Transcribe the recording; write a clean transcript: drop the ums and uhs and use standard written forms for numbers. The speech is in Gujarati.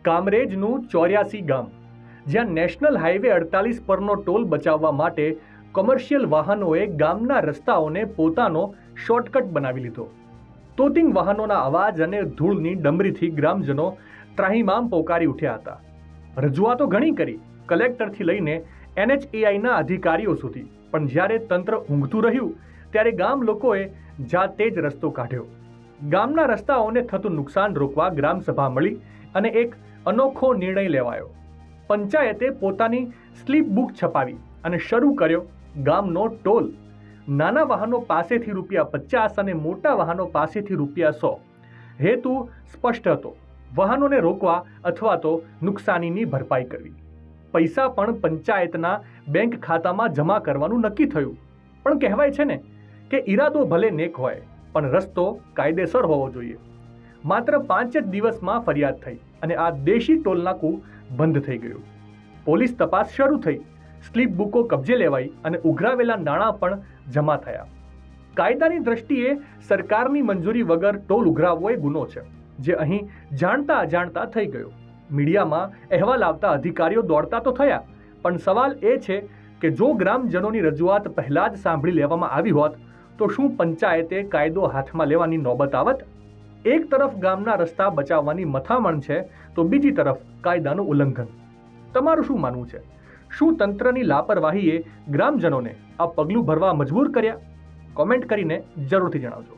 કામરેજનું 84 ગામ, જ્યાં નેશનલ હાઈવે 48 પરનો ટોલ બચાવવા માટે કોમર્શિયલ વાહનોએ ગામના રસ્તાઓને પોતાનો શોર્ટકટ બનાવી લીધો. તોતિંગ વાહનોના અવાજ અને ધૂળની ડમરીથી ગ્રામજનો ત્રાહિમામ પોકારી ઉઠ્યા હતા. રજૂઆતો ઘણી કરી, કલેક્ટરથી લઈને NHAIના અધિકારીઓ સુધી, પણ જ્યારે તંત્ર ઊંઘતું રહ્યું ત્યારે ગામ લોકોએ જાતે જ રસ્તો કાઢ્યો. ગામના રસ્તાઓને થતું નુકસાન રોકવા ગ્રામસભા મળી અને એક અનોખો નિર્ણય લેવાયો. પંચાયતે પોતાની સ્લીપ બુક છપાવી અને શરૂ કર્યો ગામનો ટોલ. નાના વાહનો પાસેથી ₹50 અને મોટા વાહનો પાસેથી ₹100. હેતુ સ્પષ્ટ હતો, વાહનોને રોકવા અથવા તો નુકસાનીની ભરપાઈ કરવી. પૈસા પણ પંચાયતના બેંક ખાતામાં જમા કરવાનું નક્કી થયું. પણ કહેવાય છે ને કે ઈરાદો ભલે નેક હોય પણ રસ્તો કાયદેસર હોવો જોઈએ. માત્ર 5 જ દિવસમાં ફરિયાદ થઈ અને આ દેશી ટોલનાકું બંધ થઈ ગયું. પોલીસ તપાસ શરૂ થઈ, સ્લીપ બુકો કબજે લેવાઈ અને ઉઘરાવેલા નાણાં પણ જમા થયા. કાયદાની દ્રષ્ટિએ સરકારની મંજૂરી વગર ટોલ ઉઘરાવવો એ ગુનો છે, જે અહીં જાણતા અજાણતા થઈ ગયો. મીડિયામાં અહેવાલ આવતા અધિકારીઓ દોડતા તો થયા, પણ સવાલ એ છે કે જો ગ્રામજનોની રજૂઆત પહેલા જ સાંભળી લેવામાં આવી હોત તો શું પંચાયતે કાયદો હાથમાં લેવાની નોબત આવત? એક તરફ ગામના રસ્તા બચાવવાની મથામણ છે તો બીજી તરફ કાયદાનું ઉલ્લંઘન. તમારું શું માનવું છે? શું તંત્રની લાપરવાહીએ ગ્રામજનોને આ પગલું ભરવા મજબૂર કર્યા? કોમેન્ટ કરીને જરૂરથી જણાવજો.